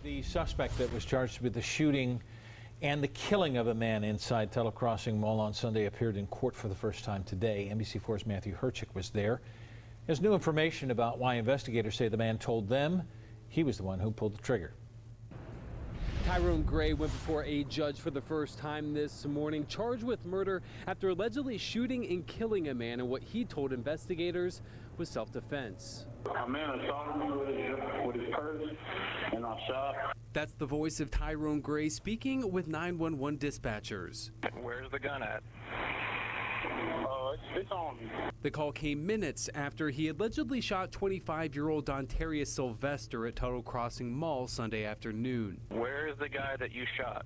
The suspect that was charged with the shooting and the killing of a man inside Tuttle Crossing Mall on Sunday appeared in court for the first time today. NBC4's Matthew Herchick was there. There's new information about why investigators say the man told them he was the one who pulled the trigger. Tyrone Gray went before a judge for the first time this morning, charged with murder after allegedly shooting and killing a man in what he told investigators was self-defense. A man assaulted me with his purse, and I shot. That's the voice of Tyrone Gray speaking with 911 dispatchers. Where's the gun at? It's on me. The call came minutes after he allegedly shot 25-year-old Dontaria Sylvester at Tuttle Crossing Mall Sunday afternoon. Where is the guy that you shot?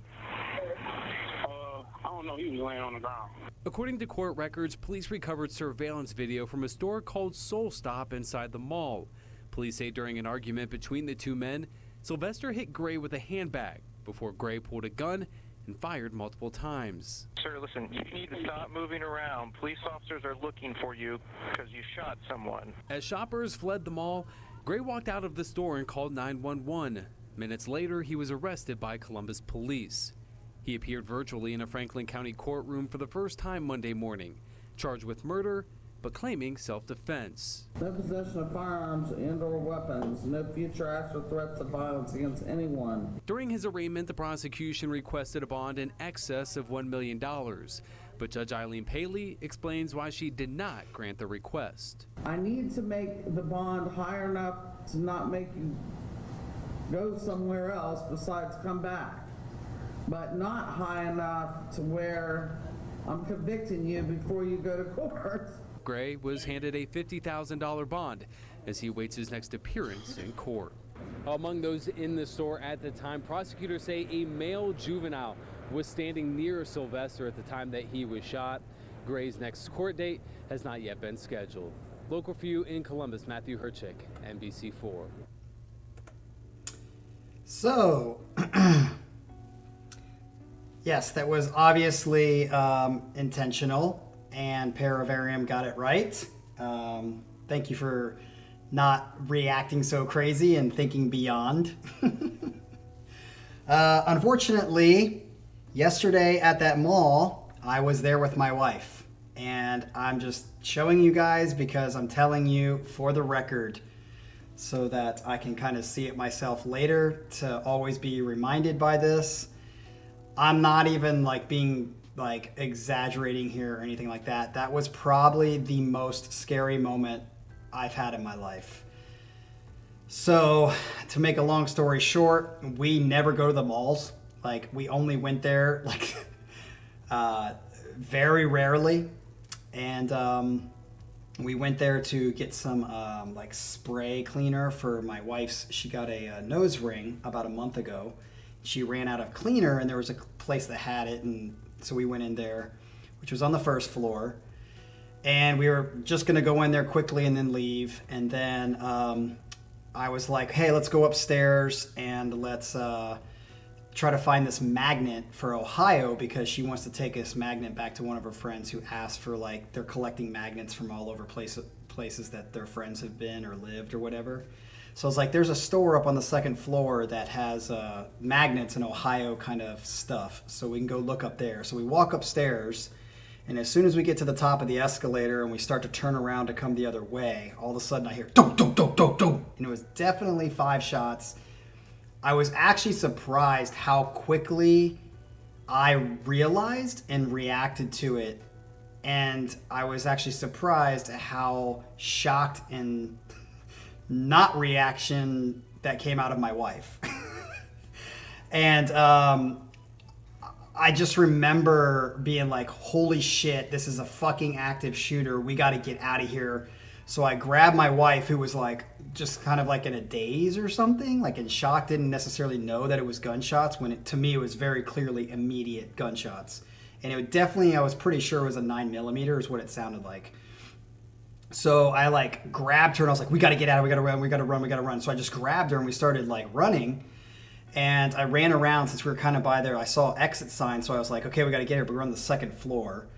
I don't know. He was laying on the ground. According to court records, police recovered surveillance video from a store called Soul Stop inside the mall. Police say during an argument between the two men, Sylvester hit Gray with a handbag before Gray pulled a gun and fired multiple times. Sir, listen, you need to stop moving around. Police officers are looking for you because you shot someone. As shoppers fled the mall, Gray walked out of the store and called 911. Minutes later, he was arrested by Columbus police. He appeared virtually in a Franklin County courtroom for the first time Monday morning, charged with murder, but claiming self-defense. No possession of firearms and/or weapons, no future acts or threats of violence against anyone. During his arraignment, the prosecution requested a bond in excess of $1 million, but Judge Eileen Paley explains why she did not grant the request. I need to make the bond high enough to not make you go somewhere else besides come back, but not high enough to where I'm convicting you before you go to court. Gray was handed a $50,000 bond as he awaits his next appearance in court. Among those in the store at the time, prosecutors say a male juvenile was standing near Sylvester at the time that he was shot. Gray's next court date has not yet been scheduled. Local for you in Columbus, Matthew Herchick, NBC4. So, yes, that was obviously intentional, and Paravarium got it right. Thank you for not reacting so crazy and thinking beyond. Unfortunately, yesterday at that mall, I was there with my wife, and I'm just showing you guys because I'm telling you for the record so that I can kind of see it myself later to always be reminded by this. I'm not even being exaggerating here or anything like that. That was probably the most scary moment I've had in my life. So to make a long story short, we never go to the malls. We only went there very rarely. And we went there to get some spray cleaner for my wife's. She got a nose ring about a month ago. She ran out of cleaner and there was a place that had it, and so we went in there, which was on the first floor, and we were just gonna go in there quickly and then leave. And then I was like, hey, let's go upstairs and let's try to find this magnet for Ohio, because she wants to take this magnet back to one of her friends who asked for, they're collecting magnets from all over places that their friends have been or lived or whatever. So I was like, there's a store up on the second floor that has magnets and Ohio kind of stuff, so we can go look up there. So we walk upstairs, and as soon as we get to the top of the escalator and we start to turn around to come the other way, all of a sudden I hear dum dum dum dum dum, and it was definitely 5 shots. I was actually surprised how quickly I realized and reacted to it, and I was actually surprised at how shocked and not reaction that came out of my wife. And I just remember being like, holy shit, this is a fucking active shooter. We got to get out of here. So I grabbed my wife, who was just kind of in a daze or something, in shock, didn't necessarily know that it was gunshots, when to me it was very clearly immediate gunshots. And it definitely, I was pretty sure it was a 9mm is what it sounded like. So I grabbed her and I was like, we got to get out, we got to run, we got to run, we got to run. So I just grabbed her and we started running, and I ran around. Since we were kind of by there, I saw exit sign. So I was like, okay, we got to get her, but we're on the second floor.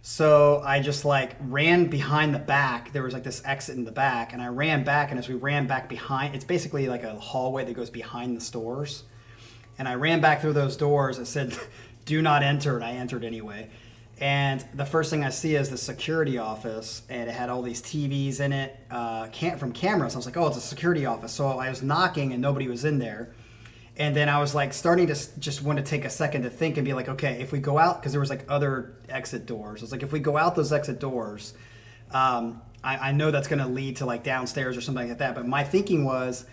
So I just like ran behind the back. There was like this exit in the back, and I ran back. And as we ran back behind, it's basically like a hallway that goes behind the stores. And I ran back through those doors. It said, "Do not enter," and I entered anyway. And the first thing I see is the security office, and it had all these TVs in it from cameras. I was like, "Oh, it's a security office." So I was knocking, and nobody was in there. And then I was like starting to just want to take a second to think and be like, okay, if we go out, because there was like other exit doors. It's like, if we go out those exit doors, I know that's going to lead to like downstairs or something like that. But my thinking was,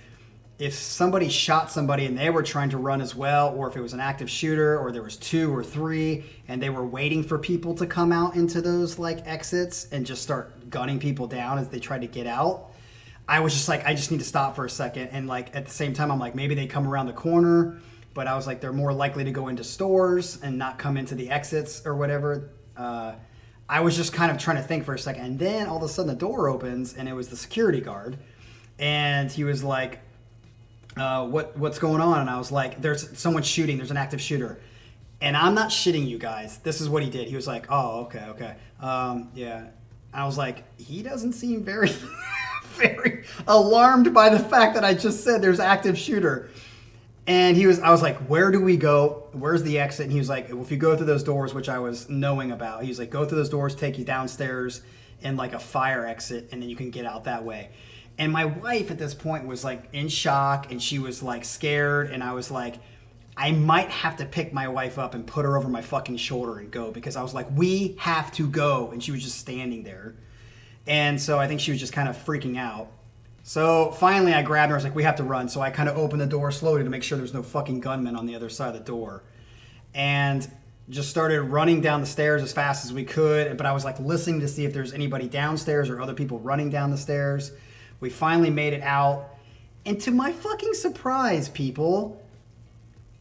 if somebody shot somebody and they were trying to run as well, or if it was an active shooter, or there was 2 or 3 and they were waiting for people to come out into those like exits and just start gunning people down as they tried to get out, I was just like, I just need to stop for a second. And like at the same time, I'm like, maybe they come around the corner, but I was like, they're more likely to go into stores and not come into the exits or whatever. I was just kind of trying to think for a second. And then all of a sudden the door opens, and it was the security guard. And he was like, what's going on? And I was like, there's someone shooting. There's an active shooter. And I'm not shitting you guys. This is what he did. He was like, oh, okay. Yeah. I was like, he doesn't seem very... very alarmed by the fact that I just said there's active shooter. And I was like, where do we go? Where's the exit? And he was like, if you go through those doors, which I was knowing about, he was like, go through those doors, take you downstairs in like a fire exit, and then you can get out that way. And my wife at this point was like in shock, and she was like scared. And I was like, I might have to pick my wife up and put her over my fucking shoulder and go, because I was like, we have to go. And she was just standing there. And so I think she was just kind of freaking out. So finally I grabbed her. I was like, we have to run. So I kind of opened the door slowly to make sure there's no fucking gunmen on the other side of the door. And just started running down the stairs as fast as we could. But I was like listening to see if there's anybody downstairs or other people running down the stairs. We finally made it out. And to my fucking surprise, people,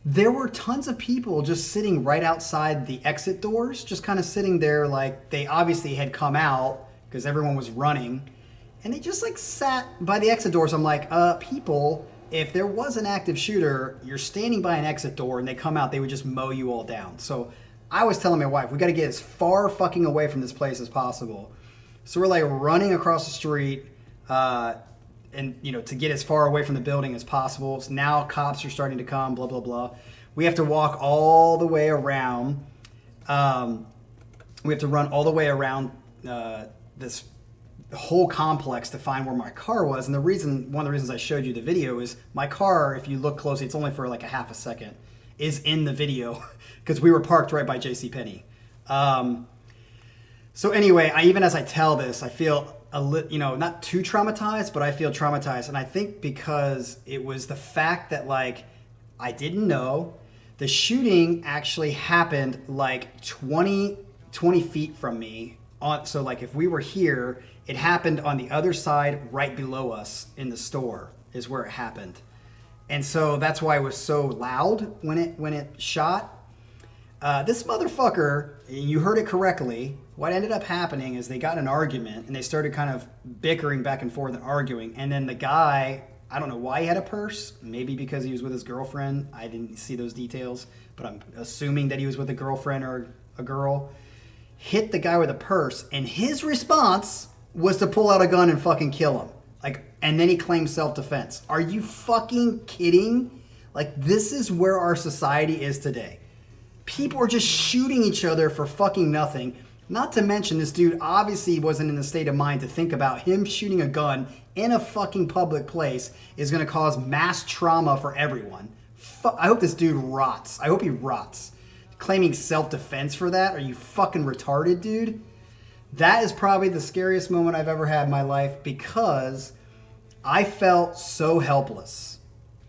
there were tons of people just sitting right outside the exit doors, just kind of sitting there like they obviously had come out, because everyone was running, and they just like sat by the exit doors. I'm like, people, if there was an active shooter, you're standing by an exit door and they come out, they would just mow you all down. So I was telling my wife, we got to get as far fucking away from this place as possible. So we're like running across the street, and to get as far away from the building as possible. So now cops are starting to come, blah, blah, blah. We have to walk all the way around. We have to run all the way around this whole complex to find where my car was. And one of the reasons I showed you the video is my car, if you look closely, it's only for like a half a second, is in the video because we were parked right by JCPenney. So anyway, even as I tell this, I feel not too traumatized, but I feel traumatized. And I think because it was the fact that like, I didn't know the shooting actually happened like 20 feet from me. So like if we were here, it happened on the other side right below us in the store is where it happened. And so that's why it was so loud when it shot. This motherfucker, you heard it correctly, what ended up happening is they got in an argument and they started kind of bickering back and forth and arguing. And then the guy, I don't know why he had a purse, maybe because he was with his girlfriend. I didn't see those details, but I'm assuming that he was with a girlfriend or a girl. Hit the guy with a purse, and his response was to pull out a gun and fucking kill him. And then he claimed self-defense. Are you fucking kidding? Like, this is where our society is today. People are just shooting each other for fucking nothing. Not to mention, this dude obviously wasn't in the state of mind to think about him shooting a gun in a fucking public place is going to cause mass trauma for everyone. I hope this dude rots. I hope he rots. Claiming self-defense for that? Are you fucking retarded, dude? That is probably the scariest moment I've ever had in my life because I felt so helpless.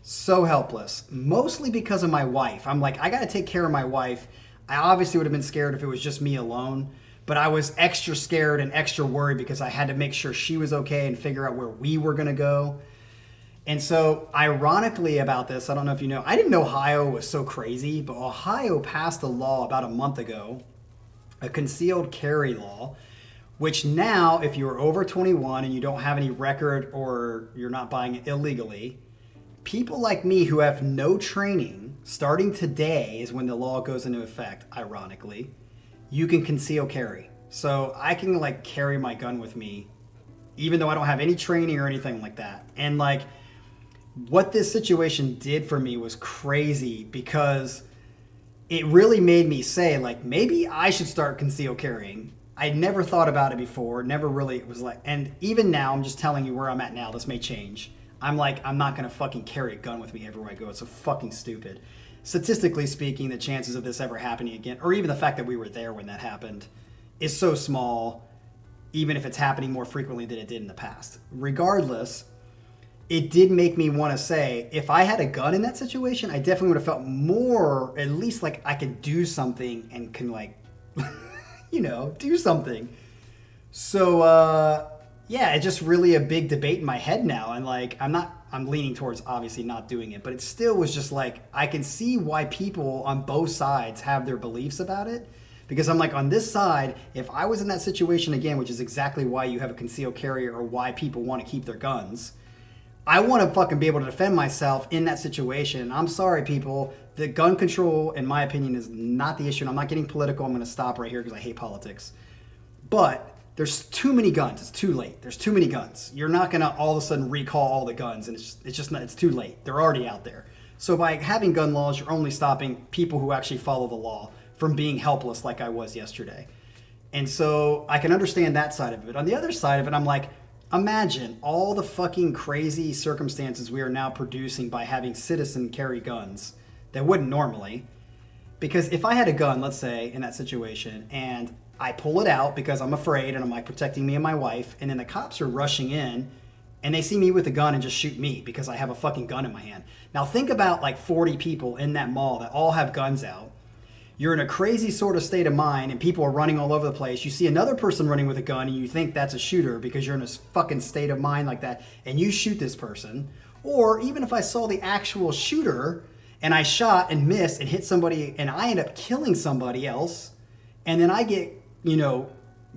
So helpless. Mostly because of my wife. I'm like, I got to take care of my wife. I obviously would have been scared if it was just me alone, but I was extra scared and extra worried because I had to make sure she was okay and figure out where we were going to go. And so, ironically about this, I don't know if you know, I didn't know Ohio was so crazy, but Ohio passed a law about a month ago, a concealed carry law, which now, if you're over 21 and you don't have any record or you're not buying it illegally, people like me who have no training, starting today is when the law goes into effect, ironically, you can conceal carry. So I can like carry my gun with me, even though I don't have any training or anything like that. And like what this situation did for me was crazy because it really made me say like, maybe I should start concealed carrying. I never thought about it before, never really was like, and even now I'm just telling you where I'm at now. This may change. I'm like, I'm not going to fucking carry a gun with me everywhere I go. It's so fucking stupid. Statistically speaking, the chances of this ever happening again, or even the fact that we were there when that happened, is so small, even if it's happening more frequently than it did in the past. Regardless, it did make me want to say, if I had a gun in that situation, I definitely would have felt more, at least like I could do something and can like, you know, do something. So, yeah, it's just really a big debate in my head now. And like, I'm leaning towards obviously not doing it, but it still was just like, I can see why people on both sides have their beliefs about it. Because I'm like, on this side, if I was in that situation again, which is exactly why you have a concealed carrier or why people want to keep their guns, I want to fucking be able to defend myself in that situation. I'm sorry, people. The gun control, in my opinion, is not the issue. And I'm not getting political. I'm going to stop right here because I hate politics. But there's too many guns. It's too late. There's too many guns. You're not going to all of a sudden recall all the guns. And it's just not, it's too late. They're already out there. So by having gun laws, you're only stopping people who actually follow the law from being helpless like I was yesterday. And so I can understand that side of it. On the other side of it, I'm like, imagine all the fucking crazy circumstances we are now producing by having citizens carry guns that wouldn't normally. Because if I had a gun, let's say, in that situation, and I pull it out because I'm afraid and I'm like protecting me and my wife, and then the cops are rushing in and they see me with a gun and just shoot me because I have a fucking gun in my hand. Now think about like 40 people in that mall that all have guns out. You're in a crazy sort of state of mind and people are running all over the place. You see another person running with a gun and you think that's a shooter because you're in a fucking state of mind like that and you shoot this person. Or even if I saw the actual shooter and I shot and missed and hit somebody and I end up killing somebody else and then I get, you know,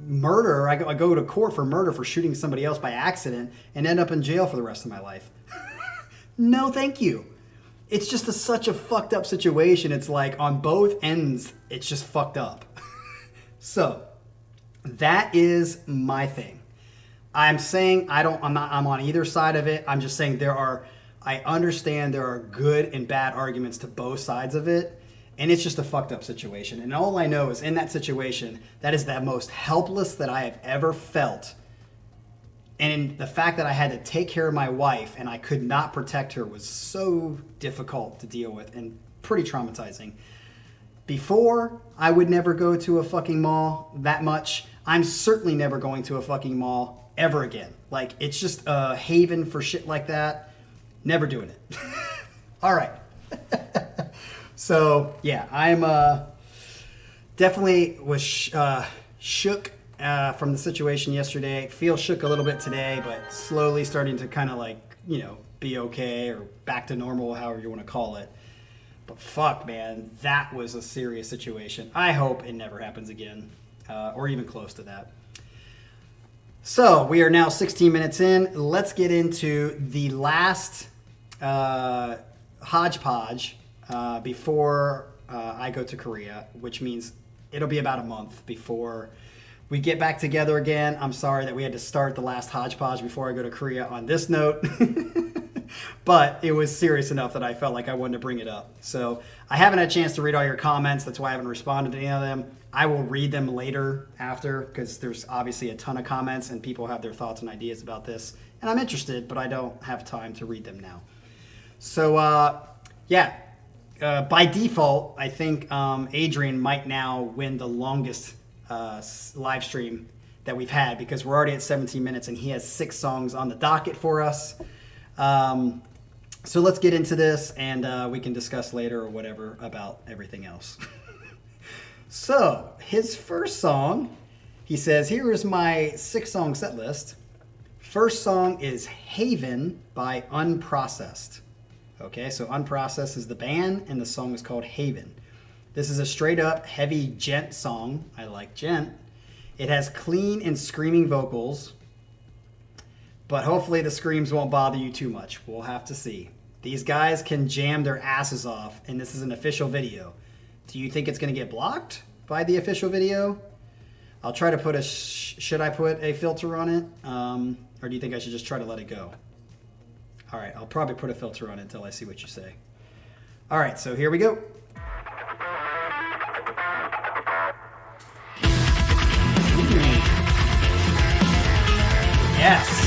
murder. I go to court for murder for shooting somebody else by accident and end up in jail for the rest of my life. No, thank you. It's just such a fucked up situation. It's like on both ends, it's just fucked up. So that is my thing. I'm saying I'm on either side of it. I'm just saying I understand there are good and bad arguments to both sides of it. And it's just a fucked up situation. And all I know is in that situation, that is the most helpless that I have ever felt. And the fact that I had to take care of my wife and I could not protect her was so difficult to deal with and pretty traumatizing. Before, I would never go to a fucking mall that much. I'm certainly never going to a fucking mall ever again. Like, it's just a haven for shit like that. Never doing it. All right. So, yeah, I'm definitely was shook from the situation yesterday. Feel shook a little bit today, but slowly starting to kind of like, you know, be okay or back to normal, however you want to call it. But fuck, man, that was a serious situation. I hope it never happens again, or even close to that. So we are now 16 minutes in. Let's get into the last hodgepodge before I go to Korea, which means it'll be about a month before we get back together again. I'm sorry that we had to start the last hodgepodge before I go to Korea on this note. But it was serious enough that I felt like I wanted to bring it up. So I haven't had a chance to read all your comments. That's why I haven't responded to any of them. I will read them later after because there's obviously a ton of comments and people have their thoughts and ideas about this. And I'm interested, but I don't have time to read them now. So, by default, I think Adrian might now win the longest live stream that we've had because we're already at 17 minutes and he has 6 songs on the docket for us. So let's get into this and we can discuss later or whatever about everything else. So his first song, he says, here is my 6-song set list. First song is Haven by Unprocessed. Okay, so Unprocessed is the band and the song is called Haven. This is a straight up heavy gent song. I like gent. It has clean and screaming vocals, but hopefully the screams won't bother you too much. We'll have to see. These guys can jam their asses off, and this is an official video. Do you think it's going to get blocked by the official video? I'll try to put a, should I put a filter on it? Or do you think I should just try to let it go? All right, I'll probably put a filter on it until I see what you say. All right, so here we go. Yes.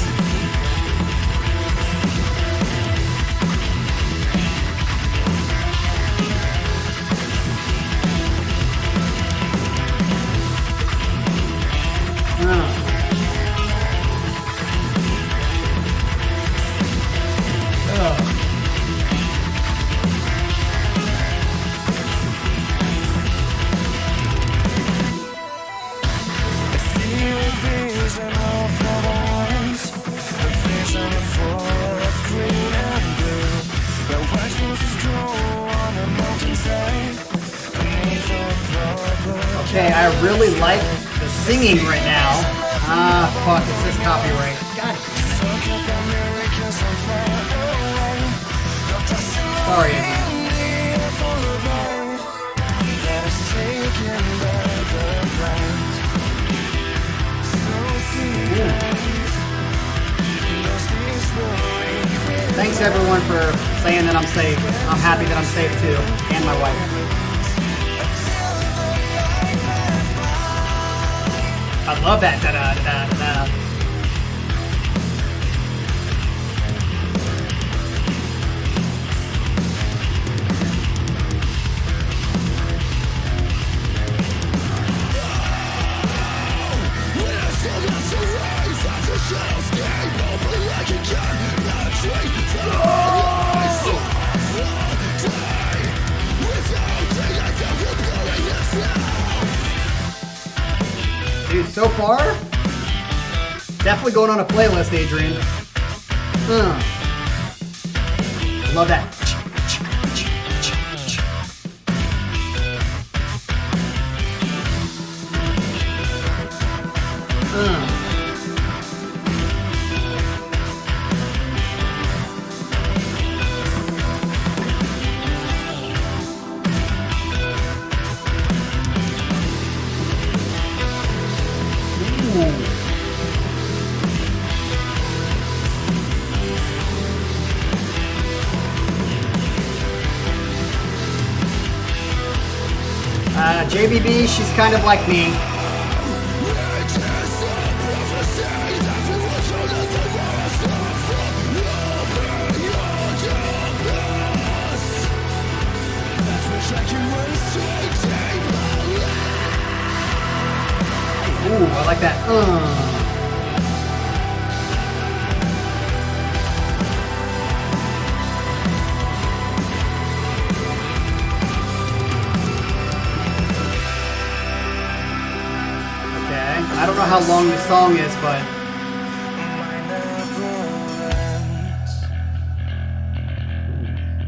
Okay, I really like the singing right now. Ah, fuck, it says copyright. God damn it. Sorry, Thanks everyone for saying that I'm safe. I'm happy that I'm safe too, and my wife. I love that da-da-da-da-da. Dude, so far, definitely going on a playlist, Adrian. Love that. JBB, she's kind of like me. Ooh, I like that. I don't know how long the song is, but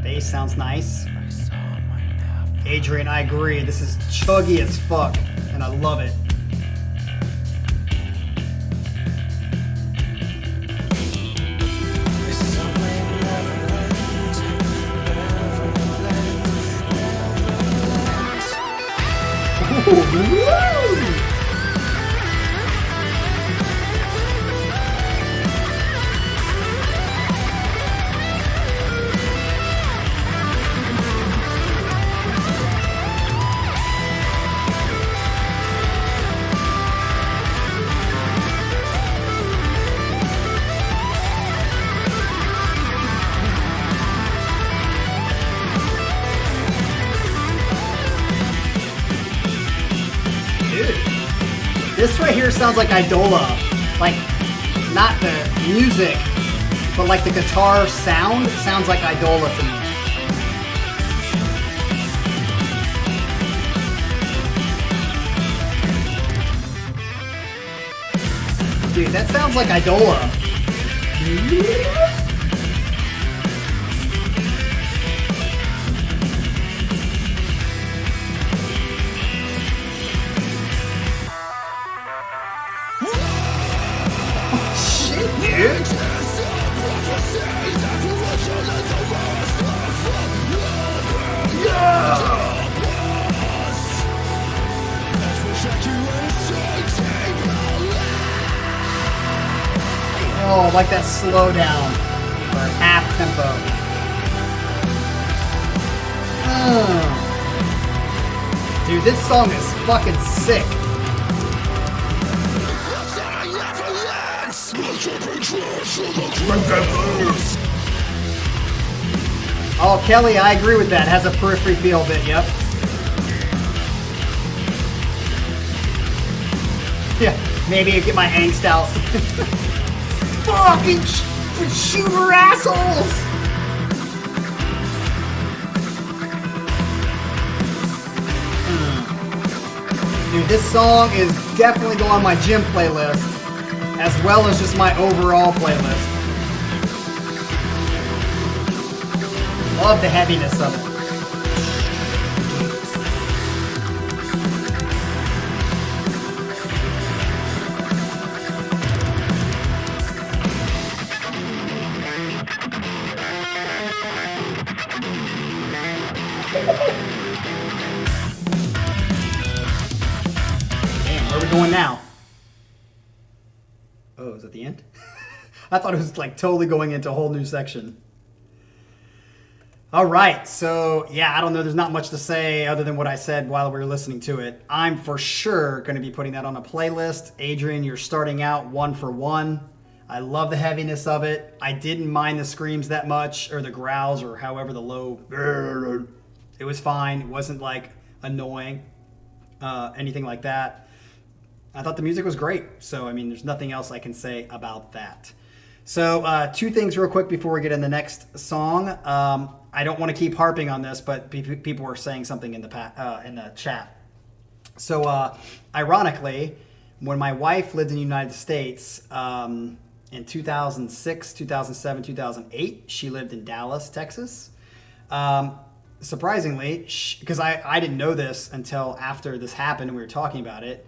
bass sounds nice. Adrian, I agree. This is chuggy as fuck, and I love it. This right here sounds like Idola. Like, not the music, but like the guitar sound sounds like Idola to me. Dude, that sounds like Idola. Oh, like that slow down or half tempo. Dude, this song is fucking sick. Oh, Kelly, I agree with that. Has a periphery feel bit, yep. Yeah, maybe get my angst out. Fucking shooter assholes! Dude, this song is definitely going on my gym playlist, as well as just my overall playlist. Love the heaviness of it. Damn, where are we going now? Oh, is that the end? I thought it was like totally going into a whole new section. All right, so yeah, I don't know. There's not much to say other than what I said while we were listening to it. I'm for sure going to be putting that on a playlist. Adrian, you're starting out 1 for 1. I love the heaviness of it. I didn't mind the screams that much, or the growls, or however the low. It was fine. It wasn't like annoying, anything like that. I thought the music was great. So, I mean, there's nothing else I can say about that. So, 2 things real quick before we get in the next song. I don't want to keep harping on this, but people were saying something in the chat. So, ironically, when my wife lived in the United States in 2006, 2007, 2008, she lived in Dallas, Texas. Surprisingly, because I didn't know this until after this happened and we were talking about it,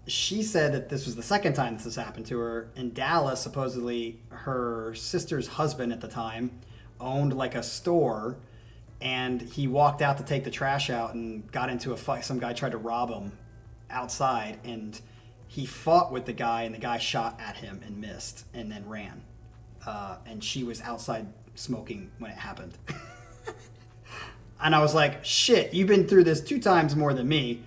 she said that this was the second time this has happened to her. In Dallas, supposedly, her sister's husband at the time owned like a store, and he walked out to take the trash out and got into a fight. Some guy tried to rob him outside, and he fought with the guy, and the guy shot at him and missed and then ran. And she was outside smoking when it happened. And I was like, shit, you've been through this 2 times more than me.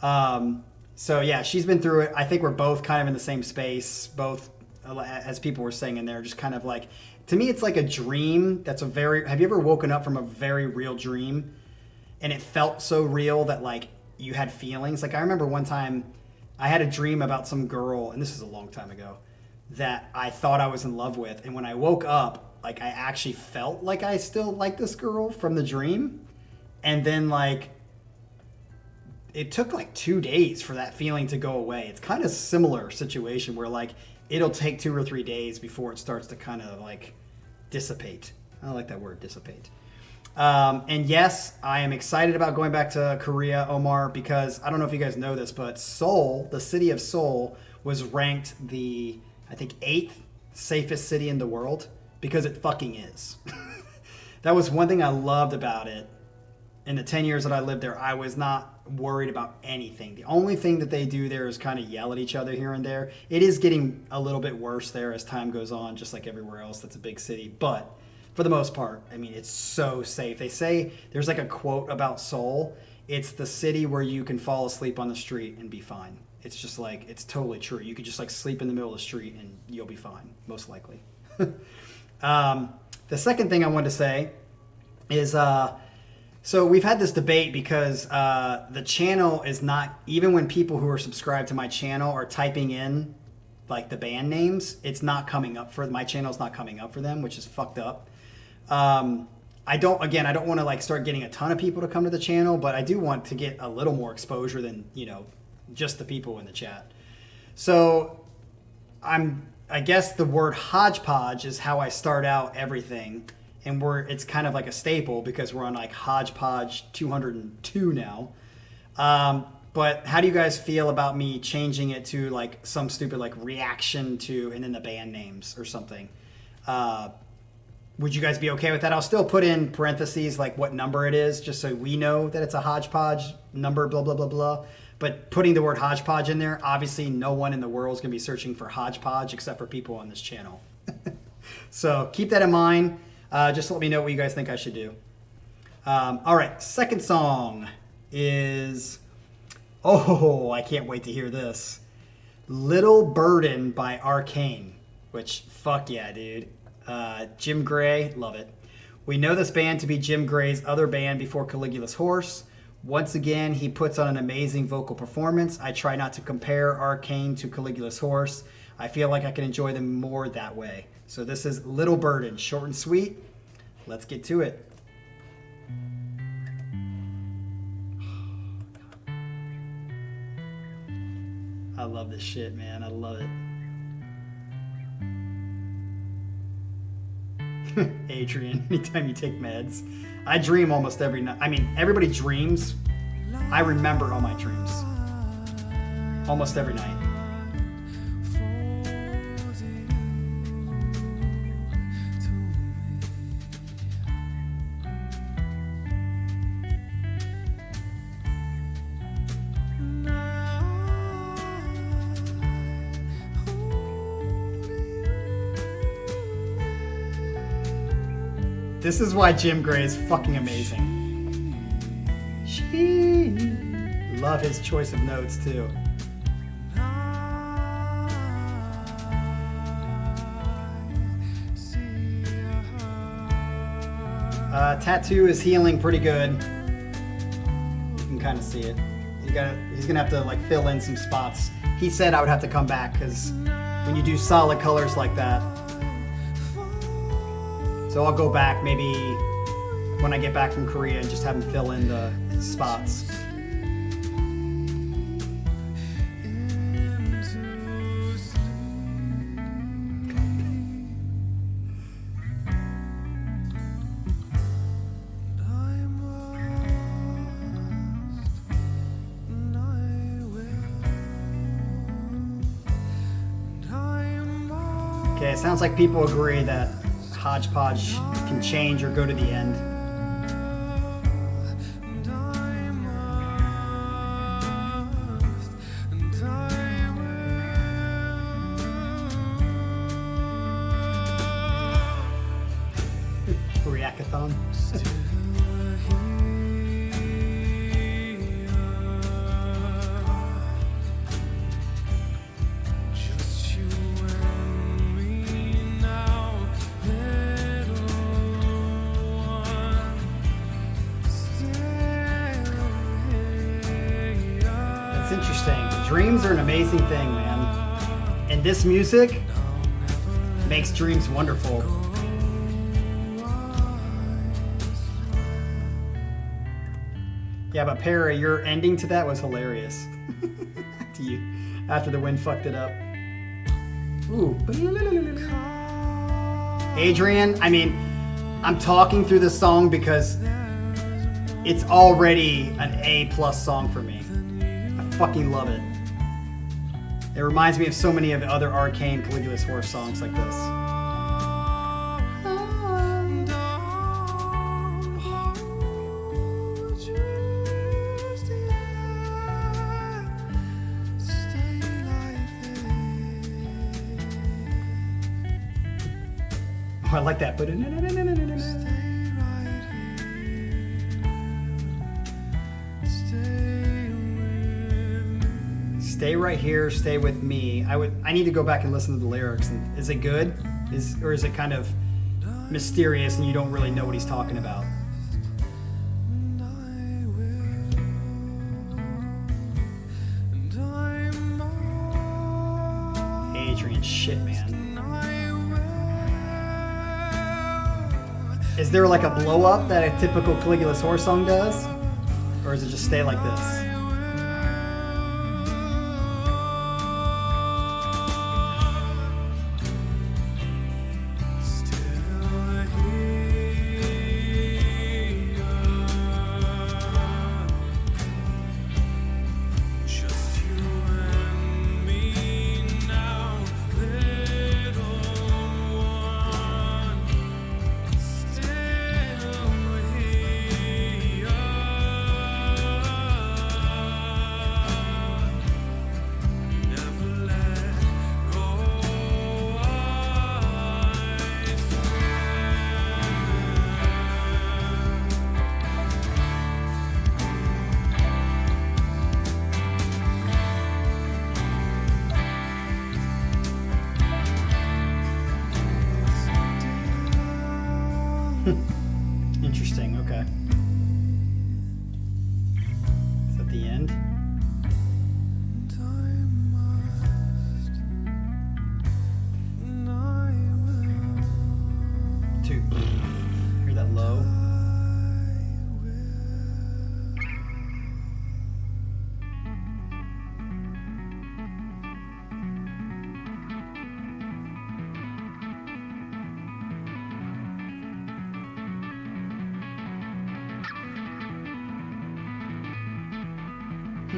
So yeah, she's been through it. I think we're both kind of in the same space, both, as people were saying in there, just kind of like, to me, it's like a dream that's have you ever woken up from a very real dream and it felt so real that like you had feelings? Like I remember one time I had a dream about some girl, and this is a long time ago, that I thought I was in love with. And when I woke up, like I actually felt like I still like this girl from the dream. And then like, it took like 2 days for that feeling to go away. It's kind of similar situation where like it'll take 2 or 3 days before it starts to kind of like dissipate. I like that word, dissipate. And yes, I am excited about going back to Korea, Omar, because I don't know if you guys know this, but Seoul, the city of Seoul, was ranked the, I think, 8th safest city in the world, because it fucking is. That was one thing I loved about it. In the 10 years that I lived there, I was not worried about anything. The only thing that they do there is kind of yell at each other here and there. It is getting a little bit worse there as time goes on, just like everywhere else that's a big city. But for the most part, I mean, it's so safe. They say, there's like a quote about Seoul. It's the city where you can fall asleep on the street and be fine. It's just like, it's totally true. You could just like sleep in the middle of the street and you'll be fine, most likely. The second thing I wanted to say is, so we've had this debate because the channel is not, even when people who are subscribed to my channel are typing in like the band names, it's not coming up for, my channel's not coming up for them, which is fucked up. I don't want to like start getting a ton of people to come to the channel, but I do want to get a little more exposure than, you know, just the people in the chat. So I guess the word hodgepodge is how I start out everything. And it's kind of like a staple because we're on like hodgepodge 202 now. But how do you guys feel about me changing it to like some stupid like reaction to, and then the band names or something? Would you guys be okay with that? I'll still put in parentheses like what number it is, just so we know that it's a hodgepodge number, blah, blah, blah, blah. But putting the word hodgepodge in there, obviously no one in the world is going to be searching for hodgepodge except for people on this channel. So keep that in mind. Just let me know what you guys think I should do. All right, second song is, oh, I can't wait to hear this. Little Burden by Arcane, which, fuck yeah, dude. Jim Gray, love it. We know this band to be Jim Gray's other band before Caligula's Horse. Once again, he puts on an amazing vocal performance. I try not to compare Arcane to Caligula's Horse. I feel like I can enjoy them more that way. So this is Little Burden, short and sweet. Let's get to it. I love this shit, man. I love it. Adrian, anytime you take meds. I dream almost every night. I mean, everybody dreams. I remember all my dreams. Almost every night. This is why Jim Gray is fucking amazing. Love his choice of notes too. Tattoo is healing pretty good. You can kind of see it. He's gonna have to like fill in some spots. He said I would have to come back because when you do solid colors like that. So I'll go back maybe when I get back from Korea and just have him fill in the spots. Okay, it sounds like people agree that hodgepodge can change or go to the end. React-a-thon. Dreams are an amazing thing, man. And this music makes dreams wonderful. Yeah, but Perry, your ending to that was hilarious. After the wind fucked it up. Ooh. Adrian, I mean, I'm talking through this song because it's already an A+ song for me. I fucking love it. It reminds me of so many of the other Arcane Caligula's Horse songs like this. Oh, I like that. Stay right here, stay with me. I need to go back and listen to the lyrics. And is it good? Or is it kind of mysterious and you don't really know what he's talking about? Adrian, shit, man. Is there like a blow up that a typical Caligula's Horse song does? Or does it just stay like this?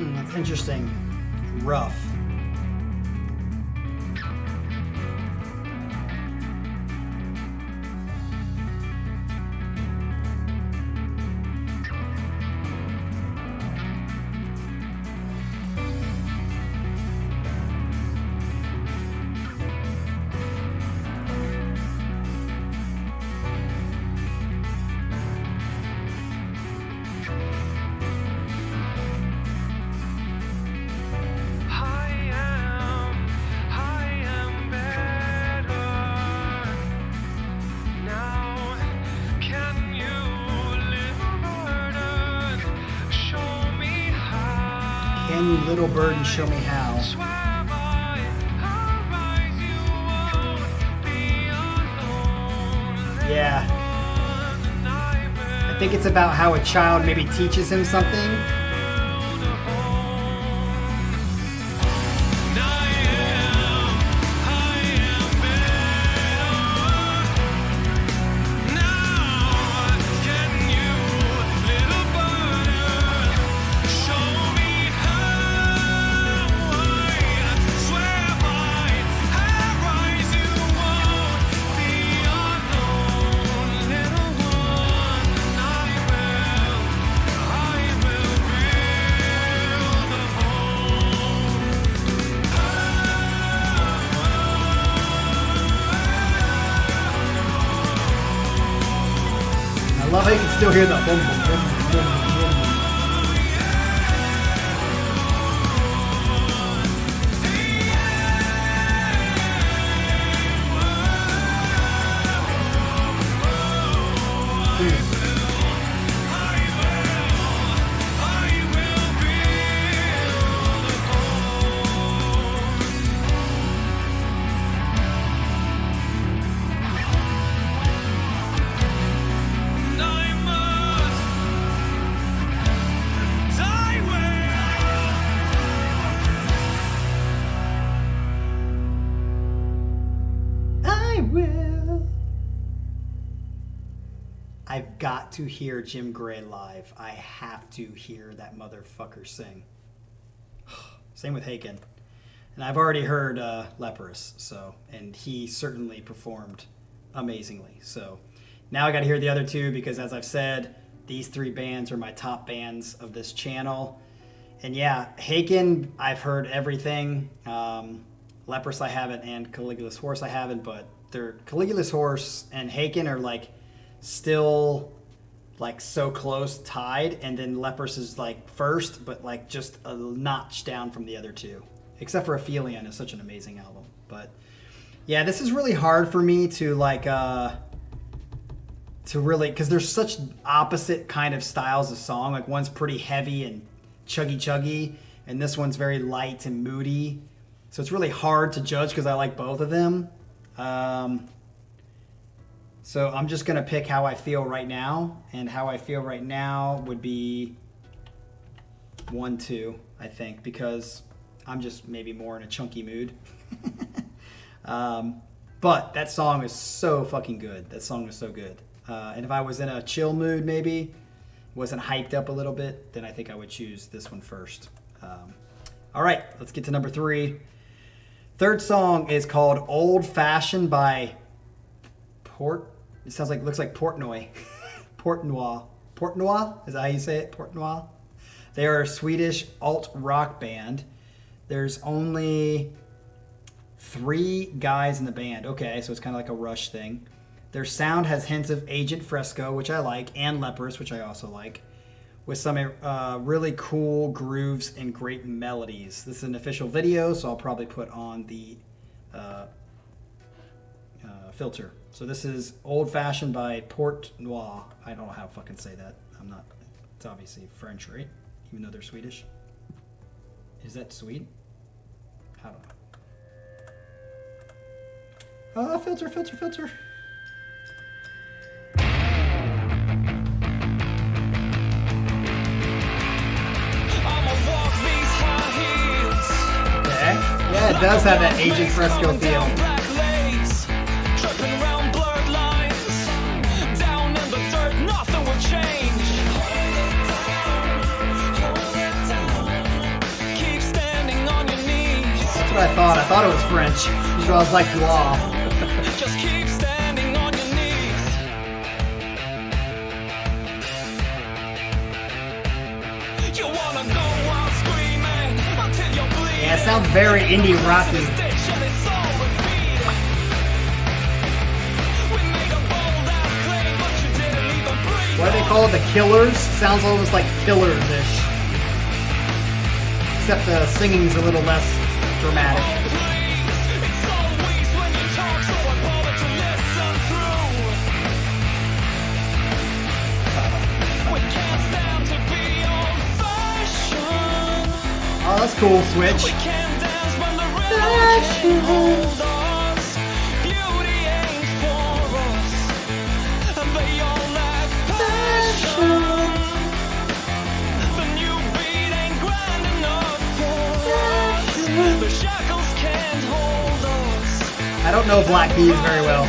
That's interesting. Rough. Can you, little bird, and show me how? Yeah. I think it's about how a child maybe teaches him something. I love how you can still hear the boom, boom, boom, boom, boom, boom. I've got to hear Jim Gray live. I have to hear that motherfucker sing. Same with Haken. And I've already heard Leprous, so, and he certainly performed amazingly. So now I got to hear the other two because, as I've said, these three bands are my top bands of this channel. And yeah, Haken, I've heard everything. Leprous I haven't, and Caligulas Horse I haven't, but they're Caligulas Horse and Haken are like still like so close tied, and then Leprous is like first, but like just a notch down from the other two, except for Aphelion is such an amazing album. But yeah, this is really hard for me to like to really, because there's such opposite kind of styles of song. Like one's pretty heavy and chuggy, and this one's very light and moody, so it's really hard to judge because I like both of them. So I'm just going to pick how I feel right now, and how I feel right now would be 1, 2, I think, because I'm just maybe more in a chunky mood. But that song is so fucking good. That song is so good. And if I was in a chill mood, maybe, wasn't hyped up a little bit, then I think I would choose this one first. All right, let's get to number 3. Third song is called Old Fashioned by It sounds like, looks like PortNoir. PortNoir. PortNoir? Is that how you say it? PortNoir? They are a Swedish alt-rock band. There's only 3 guys in the band. Okay, so it's kind of like a Rush thing. Their sound has hints of Agent Fresco, which I like, and Leprous, which I also like, with some really cool grooves and great melodies. This is an official video, so I'll probably put on the filter. So this is Old Fashioned by PortNoir. I don't know how to fucking say that. It's obviously French, right? Even though they're Swedish. Is that Swede? I don't know. Filter. Okay. Yeah, it does have that Agent Fresco feel. what I thought. I thought it was French. So I was like, wow. Just keep standing on your knees. You wanna go out screaming until you're bleeding. Yeah, it sounds very indie rocky. We made a bold ass claim, but you didn't even breathe. What do they call it? The Killers? Sounds almost like Fillers-ish. Except the singing's a little less dramatic. It's so weak when you talk, so I bother to listen through. We can't stand to be old-fashioned. Oh, that's cool. Switch. We can't dance when the rhythm can't hold us. Beauty ain't for us, and they all lack passion. The new beat ain't grand enough for us. The shackles can't hold us. I don't know Black Keys very well.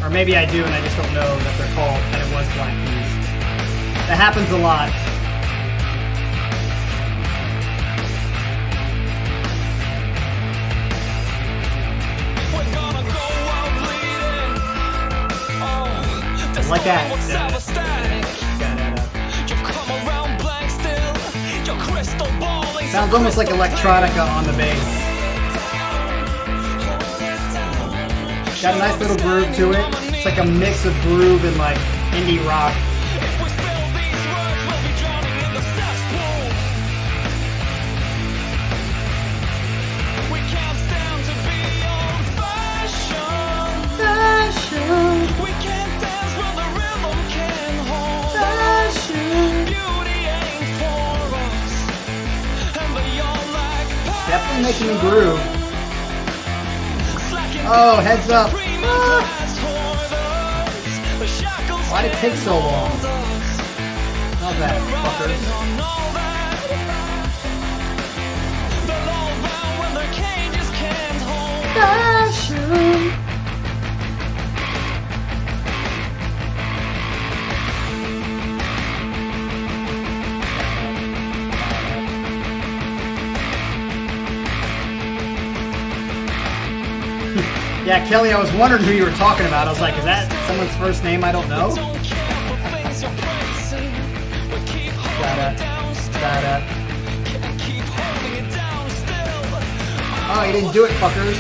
Or maybe I do and I just don't know that they're called, that it was Black Keys. That happens a lot. We're gonna go out bleeding. Oh, Like that. You've come around blank still. Your crystal ball ain't Sounds almost like electronica on the bass. Got a nice little groove to it. It's like a mix of groove and like indie rock. If we spill these words, we'll be drowning in the cesspool. We can't stand to be old-fashioned. We can't dance when the rhythm can't hold us. Beauty ain't for us, and they all lack passion. Definitely making me groove. Oh, heads up. Ah. Why did it take so long? Not that, fuckers. Passion. Yeah, Kelly, I was wondering who you were talking about. I was like, is that someone's first name I don't know? Oh, you didn't do it, fuckers.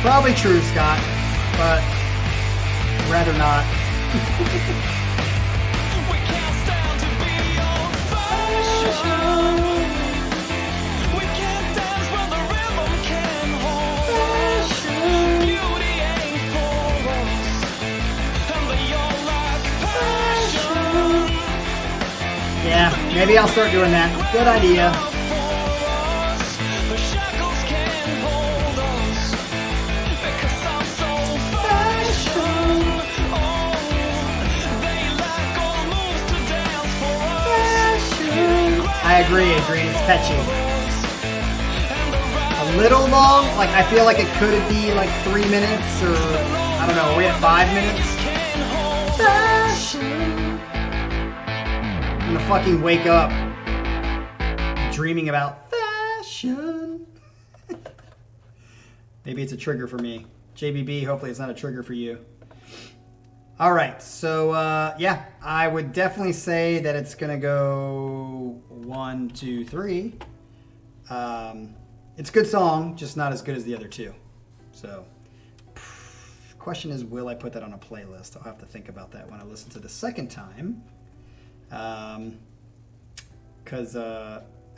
Probably true, Scott, but rather not. We can't stand to be old-fashioned. We can't dance when the rhythm can't hold us. Beauty ain't for us, and they all lack passion. Yeah, maybe I'll start doing that. Good idea. The shackles can't hold us, because I'm so fashioned. Oh, they lack all moves to dance for us. I agree, it's catchy. A little long, like I feel like it could be like 3 minutes or, I don't know, are we at 5 minutes? I'm gonna fucking wake up dreaming about fashion. Maybe it's a trigger for me. JBB, hopefully it's not a trigger for you. All right, so yeah, I would definitely say that it's gonna go 1, 2, 3. It's a good song, just not as good as the other two. So, question is, will I put that on a playlist? I'll have to think about that when I listen to the second time. Because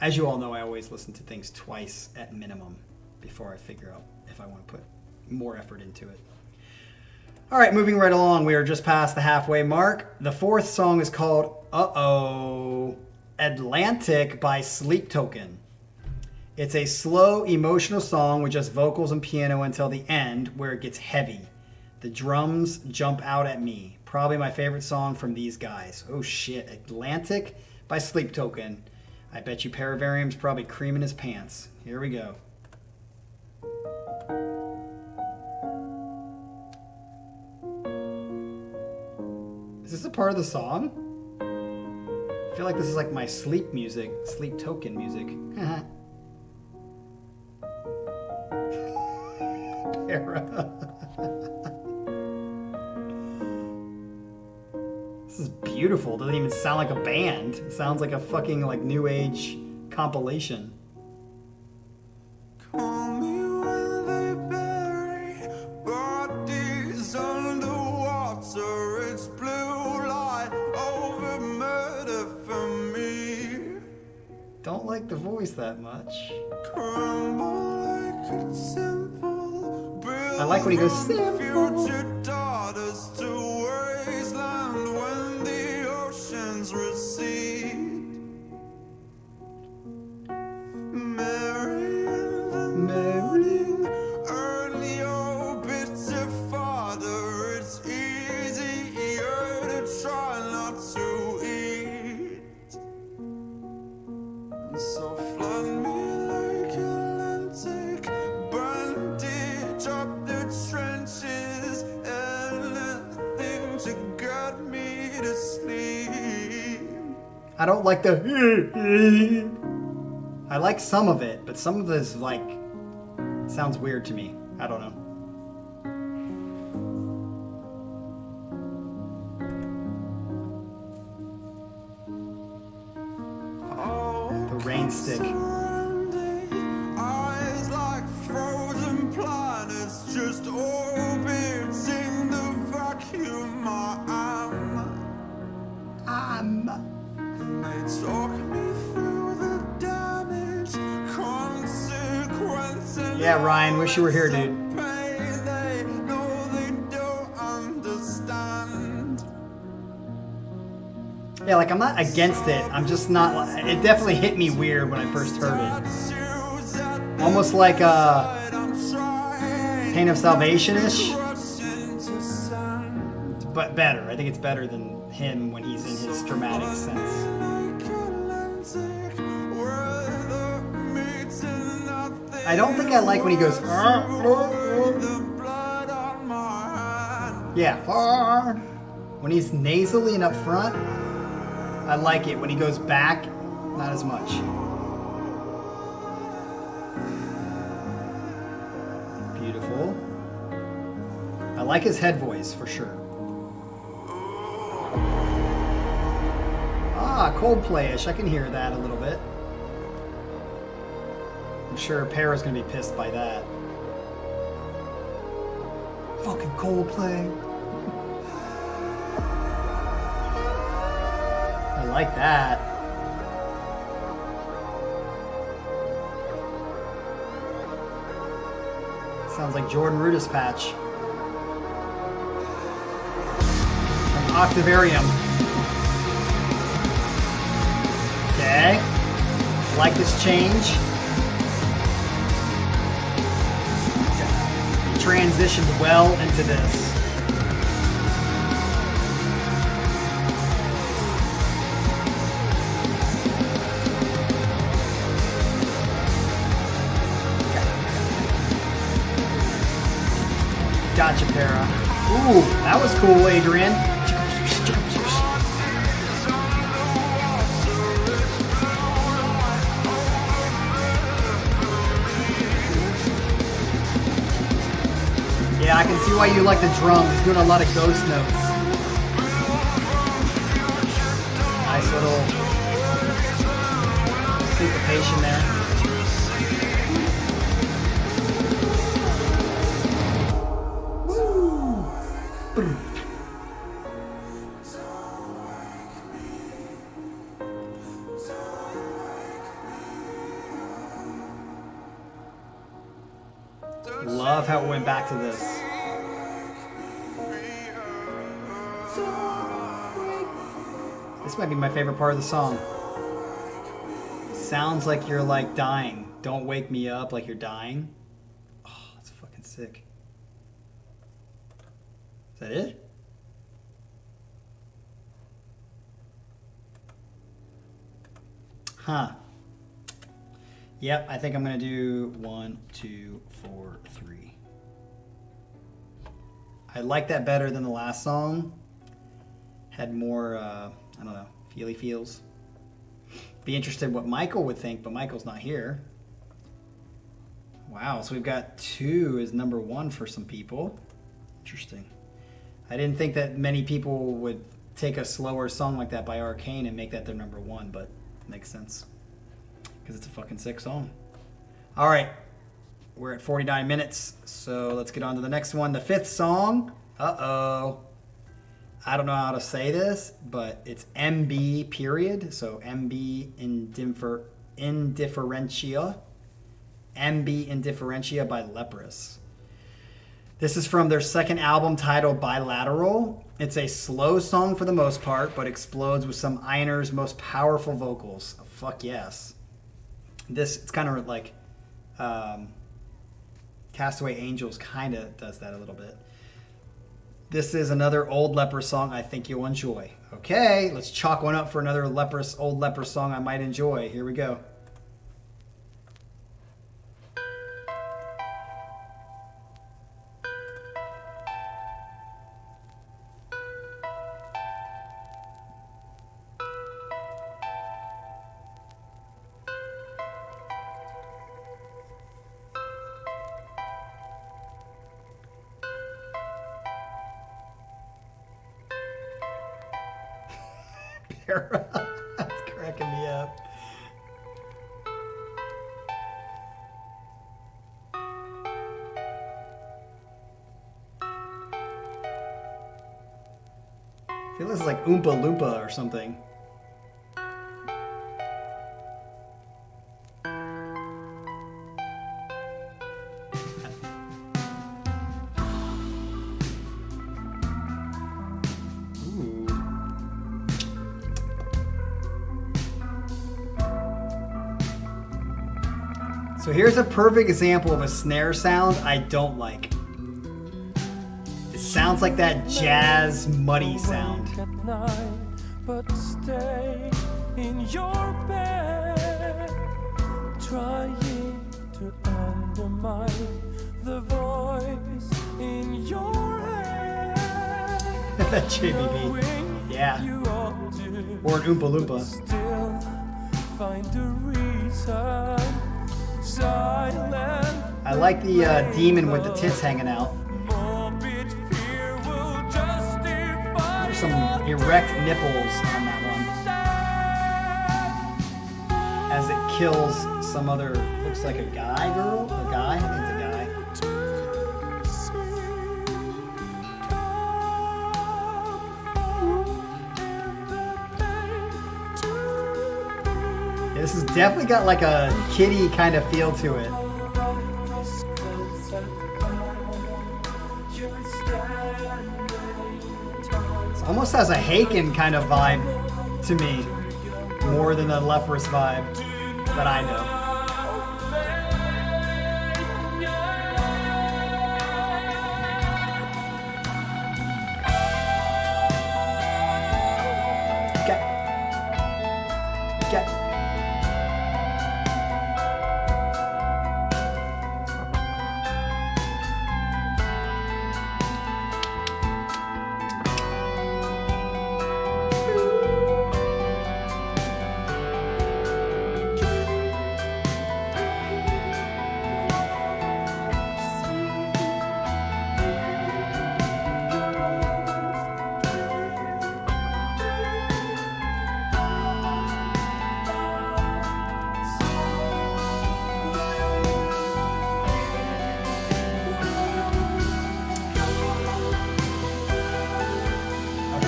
as you all know, I always listen to things twice at minimum before I figure out if I want to put more effort into it. All right, moving right along. We are just past the halfway mark. The fourth song is called Atlantic by Sleep Token. It's a slow, emotional song with just vocals and piano until the end, where it gets heavy. The drums jump out at me. Probably my favorite song from these guys. Oh shit, Atlantic by Sleep Token. I bet you Paravarium's probably creaming his pants. Here we go. a part of the song? I feel like this is like my sleep music, sleep token music. Para. This is beautiful. Doesn't even sound like a band. It sounds like a fucking like new age compilation. Call me when they bury bodies underwater. It's blue light over murder for me. Don't like the voice that much. Crumble like a temple. I like when he goes simple. Future daughters to wasteland when the oceans recede. Mary in the morning, early obit to father. It's easier to try not to eat. So flood me like Atlantic, bandage up the trenches, anything to get me to sleep. I don't like the. I like some of it, but some of this like sounds weird to me. I don't know. The rain stick. Eyes like frozen planets, just orbiting the vacuum They talk me through the damage, consequences. Yeah, Ryan, wish you were here, dude. They know they don't understand. Yeah, like I'm not against it. I'm just not. It definitely hit me weird when I first heard it. Almost like Pain of Salvation-ish, but better. I think it's better than him when he's in his dramatic sense. I don't think I like when he goes. Yeah. When he's nasally and up front, I like it. When he goes back, not as much. Beautiful. I like his head voice for sure. Ah, Coldplay-ish. I can hear that a little bit. I'm sure Para's gonna be pissed by that. Fucking Coldplay. I like that. Sounds like Jordan Rudess patch. An Octavarium. Okay. Like this change. Transitioned well into this. Gotcha, Para. Ooh, that was cool, Adrian. Yeah, I can see why you like the drums. He's doing a lot of ghost notes. Nice little syncopation there. Love how it went back to this. This might be my favorite part of the song. Sounds like you're like dying. Don't wake me up like you're dying. Oh, that's fucking sick. Is that it? Huh. Yep, I think I'm gonna do 1, 2, 4, 3. I like that better than the last song. had more, I don't know, feely feels. Be interested what Michael would think, but Michael's not here. Wow, so we've got 2 as number 1 for some people. Interesting. I didn't think that many people would take a slower song like that by Arcane and make that their number 1, but it makes sense. Because it's a fucking sick song. All right, we're at 49 minutes, so let's get on to the next one. The 5th song. Uh-oh. I don't know how to say this, but it's MB period. So MB Indifferentia. MB Indifferentia by Leprous. This is from their second album titled Bilateral. It's a slow song for the most part, but explodes with some Einer's most powerful vocals. Fuck yes. It's kind of like Castaway Angels kind of does that a little bit. This is another old Leprous song I think you'll enjoy. Okay, let's chalk one up for another old Leprous song I might enjoy. Here we go. That's cracking me up. I feel this is like Oompa Loompa or something. So here's a perfect example of a snare sound I don't like. It sounds like that jazz muddy sound. But stay in your bed, trying to undermine the voice in your head. JBB. Yeah. Or an Oompa Loompa. Still find a reason. Silent. I like the demon with the tits hanging out. There's some erect nipples on that one. As it kills some other, looks like a guy, girl? A guy? I think it's a guy. Yeah, this has definitely got like a kitty kind of feel to it. It almost has a Haken kind of vibe to me, more than a Leprous vibe that I know. Okay. Okay.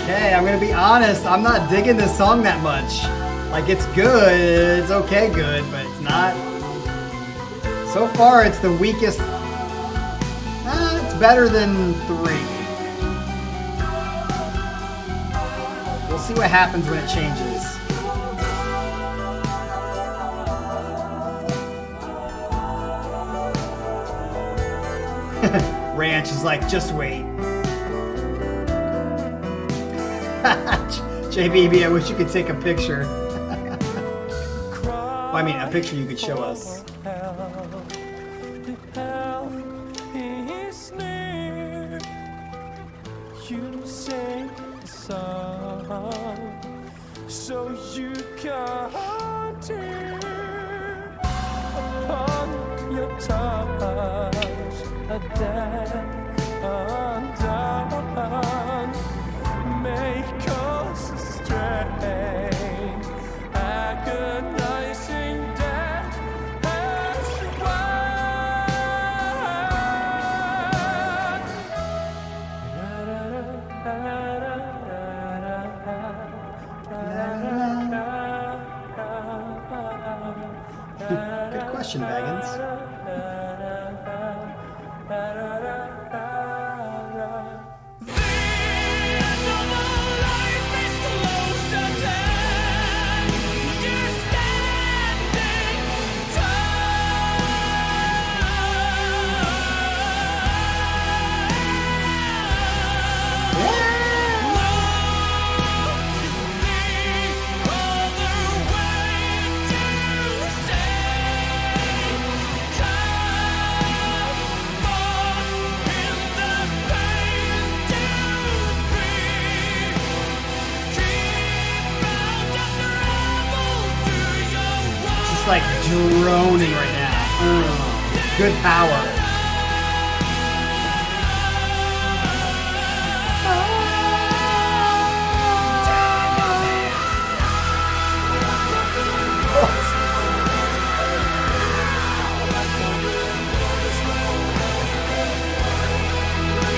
Okay, I'm gonna be honest, I'm not digging this song that much. Like, it's good, it's okay good, but it's not. So far, it's the weakest. It's better than 3. We'll see what happens when it changes. Ranch is like, just wait. JBB, I wish you could take a picture. Well, I mean, a picture you could show us. You sing a song so you can't hear upon your touch a dead undone, make us strain, agonizing death as Good question, Baggins. Like droning right now. Good power.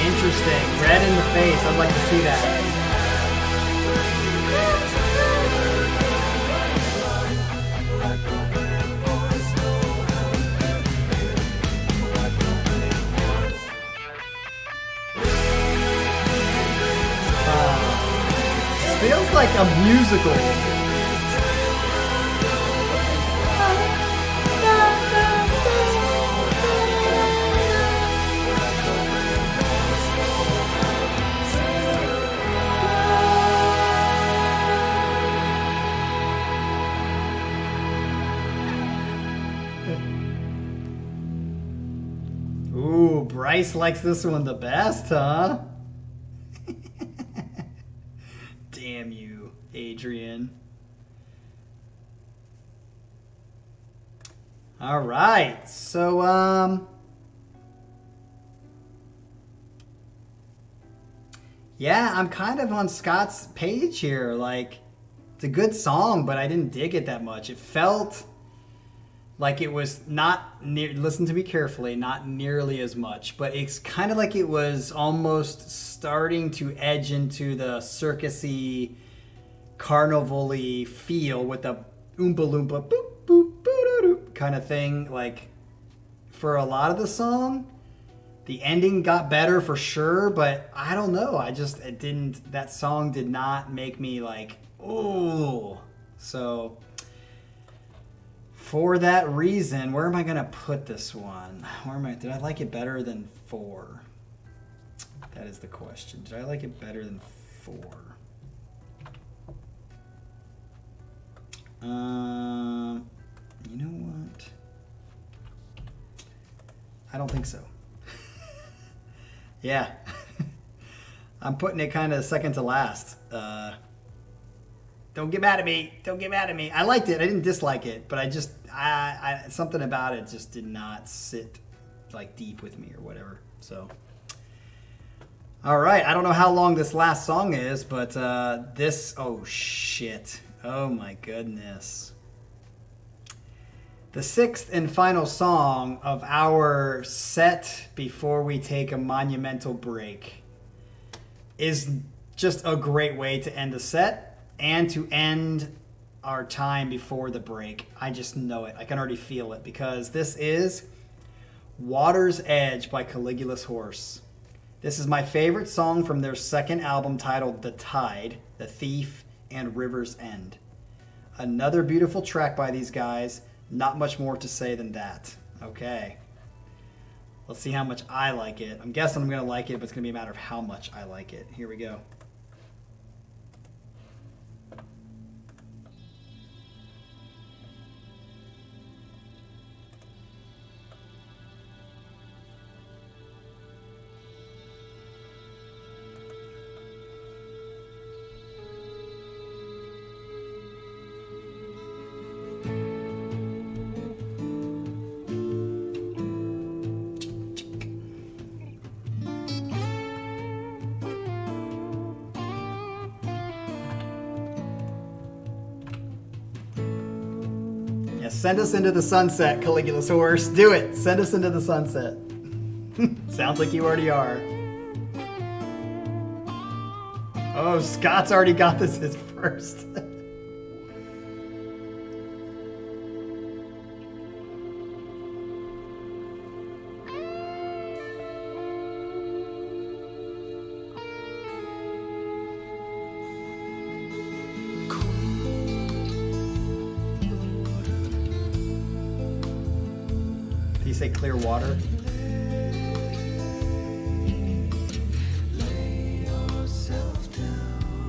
Interesting. Red in the face. I'd like to see that. Feels like a musical. Ooh, Bryce likes this one the best, huh? Damn you, Adrian. All right, so yeah, I'm kind of on Scott's page here. Like, it's a good song, but I didn't dig it that much. It felt like it was not near, listen to me carefully, not nearly as much, but it's kind of like it was almost starting to edge into the circusy, carnival-y feel with the oompa loompa boop boop boop kind of thing. Like, for a lot of the song, the ending got better for sure, but I don't know. That song did not make me like, oh. So for that reason, where am I going to put this one? Did I like it better than 4? That is the question. Did I like it better than 4? You know what? I don't think so. Yeah. I'm putting it kind of second to last. Don't get mad at me. Don't get mad at me. I liked it. I didn't dislike it, but I something about it just did not sit like deep with me or whatever. So, all right. I don't know how long this last song is, but oh shit. Oh my goodness. The 6th and final song of our set before we take a monumental break is just a great way to end the set and to end our time before the break. I just know it. I can already feel it because this is Water's Edge by Caligulas Horse. This is my favorite song from their second album titled The Tide, The Thief, and River's End. Another beautiful track by these guys. Not much more to say than that. Okay. Let's see how much I like it. I'm guessing I'm going to like it, but it's going to be a matter of how much I like it. Here we go. Send us into the sunset, Caligulas horse. Do it. Send us into the sunset. Sounds like you already are. Oh, Scott's already got this his first. Did you say clear water?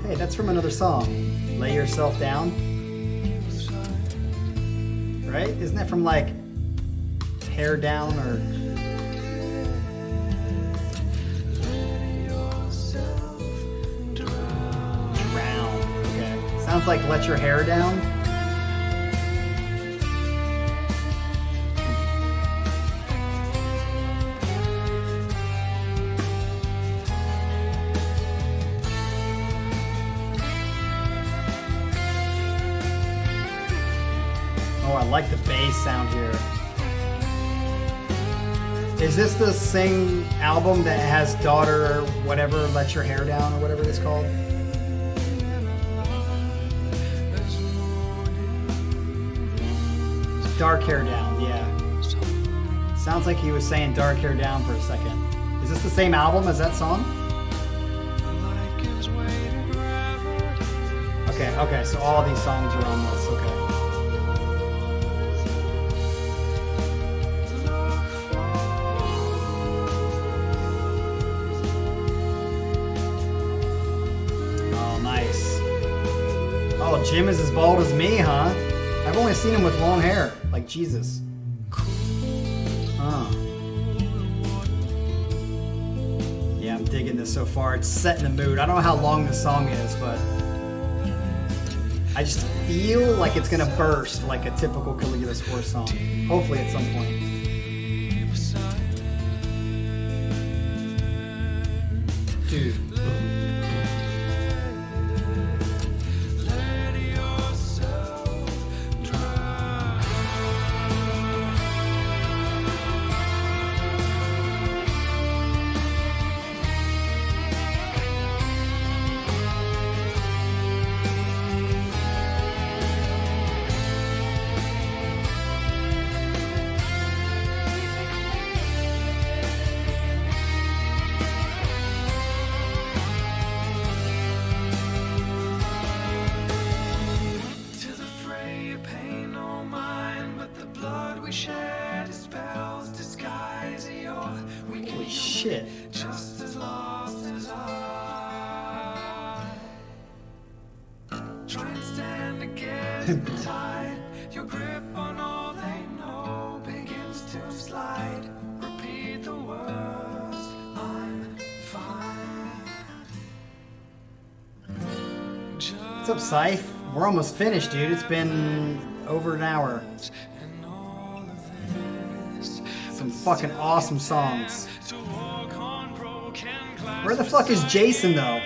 Hey, that's from another song. Lay yourself down. Right? Isn't that from like Hair Down or Drown? Okay. Sounds like Let Your Hair Down. I like the bass sound here. Is this the same album that has Daughter or whatever, Let Your Hair Down or whatever it's called? Dark Hair Down, yeah. Sounds like he was saying Dark Hair Down for a second. Is this the same album as that song? Okay, so all these songs are on this, okay. Oh, Jim is as bald as me, huh? I've only seen him with long hair. Like Jesus. Yeah, I'm digging this so far. It's setting the mood. I don't know how long this song is, but I just feel like it's gonna burst like a typical Caligulas horse song. Hopefully at some point. Dude. Holy shit. Just as lost as I. Try and stand against the tide. Your grip on all they know begins to slide. Repeat the words, I'm fine. What's up, Scythe? We're almost finished, dude. It's been over an hour. Some fucking awesome songs. Where the fuck is Jason, though?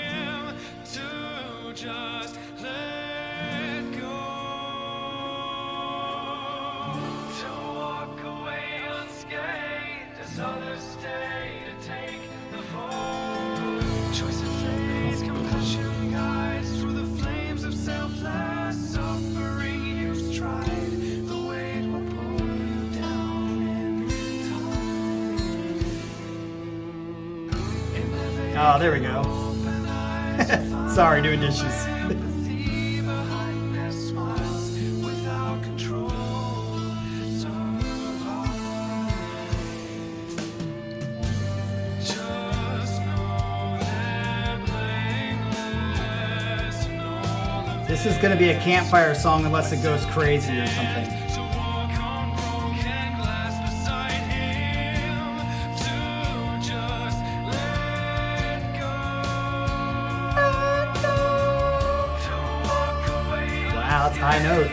Oh, there we go. Sorry, doing dishes. This is going to be a campfire song unless it goes crazy or something. Wow, that's a high note.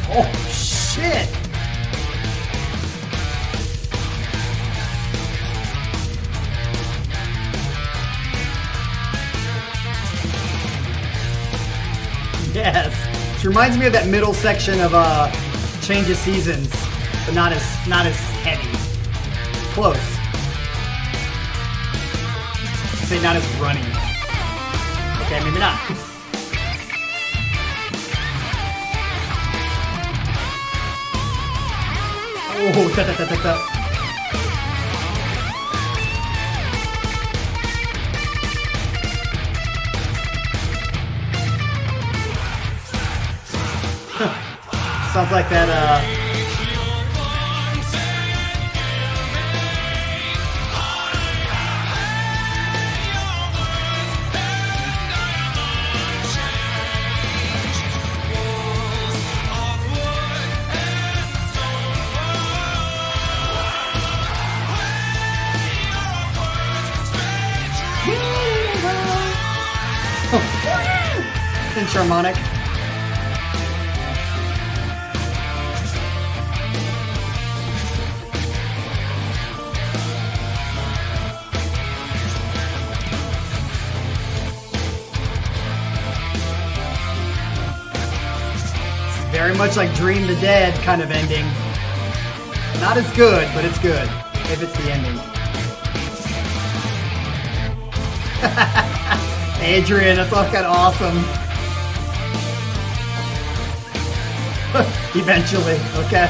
Oh, shit! She reminds me of that middle section of Change of Seasons, but not as heavy. Close. I'd say not as running. Okay, maybe not. Oh, da. Sounds like that, pinch harmonic. Very much like Dream the Dead kind of ending. Not as good, but it's good if it's the ending. Adrian, that's all kind of awesome. Eventually, okay.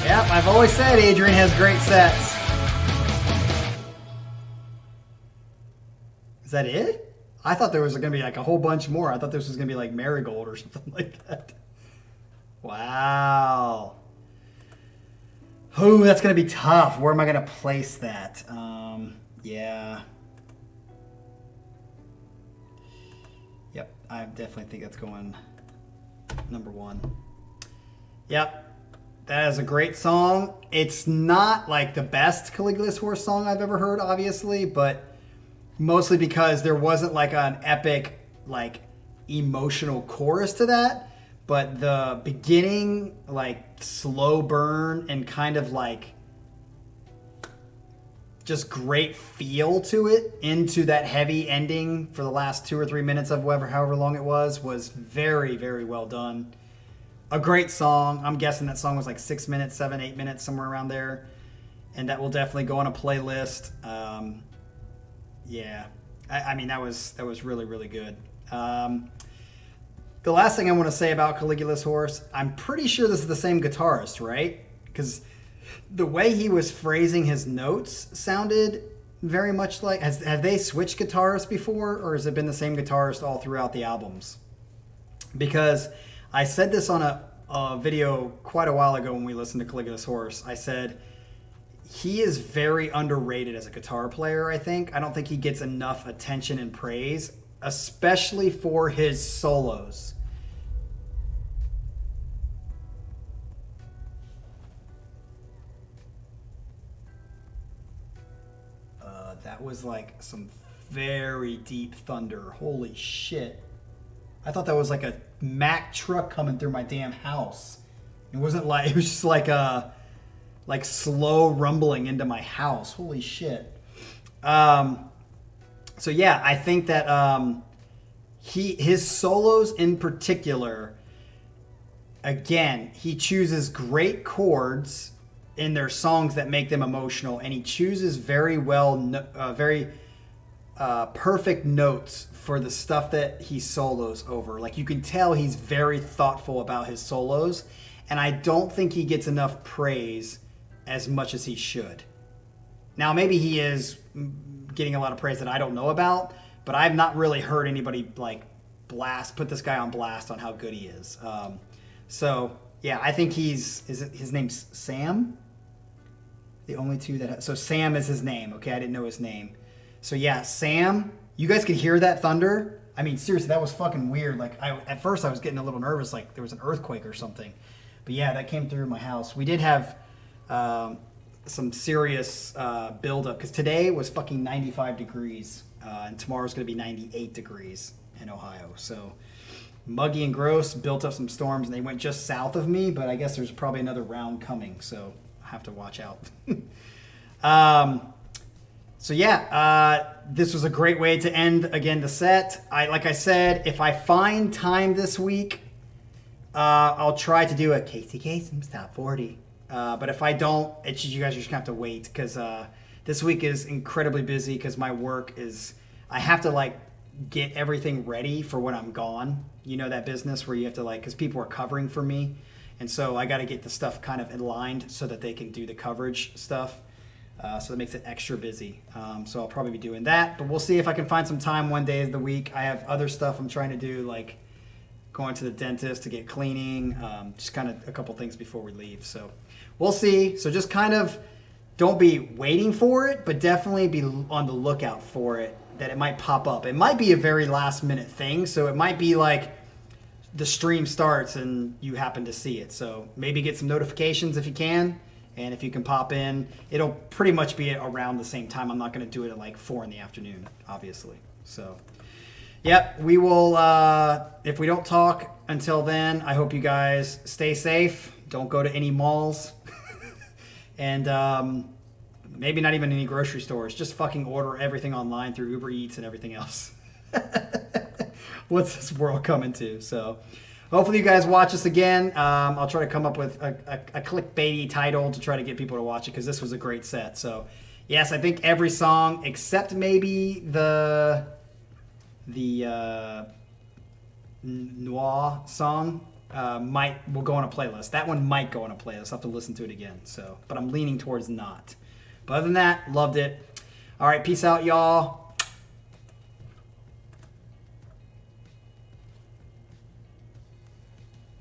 Yep, I've always said Adrian has great sets. Is that it? I thought there was going to be like a whole bunch more. I thought this was going to be like Marigold or something like that. Wow. Oh, that's going to be tough. Where am I going to place that? Yeah. Yep, I definitely think that's going number one. Yep. That is a great song. It's not like the best Caligulas horse song I've ever heard, obviously, but mostly because there wasn't like an epic, like emotional chorus to that. But the beginning, like slow burn and kind of like just great feel to it into that heavy ending for the last 2 or 3 minutes of however long it was very, very well done. A great song. I'm guessing that song was like 6 minutes, 7, 8 minutes, somewhere around there. And that will definitely go on a playlist. Yeah. I mean, that was really, really good. The last thing I want to say about Caligulas horse, I'm pretty sure this is the same guitarist, right? Because the way he was phrasing his notes sounded very much like... Have they switched guitarists before? Or has it been the same guitarist all throughout the albums? Because... I said this on a video quite a while ago when we listened to Caligulas horse. I said he is very underrated as a guitar player, I think. I don't think he gets enough attention and praise, especially for his solos. That was like some very deep thunder. Holy shit. I thought that was like a Mack truck coming through my damn house. It wasn't like, it was just like a slow rumbling into my house. Holy shit. So yeah, I think that his solos in particular, again, he chooses great chords in their songs that make them emotional, and he chooses very perfect notes for the stuff that he solos over. Like, you can tell he's very thoughtful about his solos, and I don't think he gets enough praise as much as he should. Now, maybe he is getting a lot of praise that I don't know about, but I've not really heard anybody like put this guy on blast on how good he is. So yeah, I think his name's Sam. The only two that so Sam is his name. Okay, I didn't know his name. So yeah, Sam. You guys could hear that thunder? I mean, seriously, that was fucking weird. Like, at first I was getting a little nervous, like there was an earthquake or something. But yeah, that came through my house. We did have some serious buildup, because today was fucking 95 degrees, and tomorrow's going to be 98 degrees in Ohio. So muggy and gross, built up some storms, and they went just south of me, but I guess there's probably another round coming, so I have to watch out. So yeah, this was a great way to end, again, the set. Like I said, if I find time this week, I'll try to do a Casey Kasem's Top 40. But if I don't, you guys are just going to have to wait, because this week is incredibly busy because my work is, I have to like get everything ready for when I'm gone. You know, that business where you have to like, because people are covering for me. And so I got to get the stuff kind of aligned so that they can do the coverage stuff. So that makes it extra busy. So I'll probably be doing that, but we'll see if I can find some time one day of the week. I have other stuff I'm trying to do, like going to the dentist to get cleaning, just kind of a couple things before we leave. So we'll see. So just kind of don't be waiting for it, but definitely be on the lookout for it, that it might pop up. It might be a very last minute thing. So it might be like the stream starts and you happen to see it. So maybe get some notifications if you can. And if you can pop in, it'll pretty much be around the same time. I'm not going to do it at like 4 in the afternoon, obviously. So, yep, we will, if we don't talk until then, I hope you guys stay safe. Don't go to any malls. And maybe not even any grocery stores. Just fucking order everything online through Uber Eats and everything else. What's this world coming to? So hopefully you guys watch this again. I'll try to come up with a clickbaity title to try to get people to watch it, because this was a great set. So yes, I think every song except maybe the Noir song will go on a playlist. That one might go on a playlist. I'll have to listen to it again. So, but I'm leaning towards not. But other than that, loved it. All right, peace out, y'all.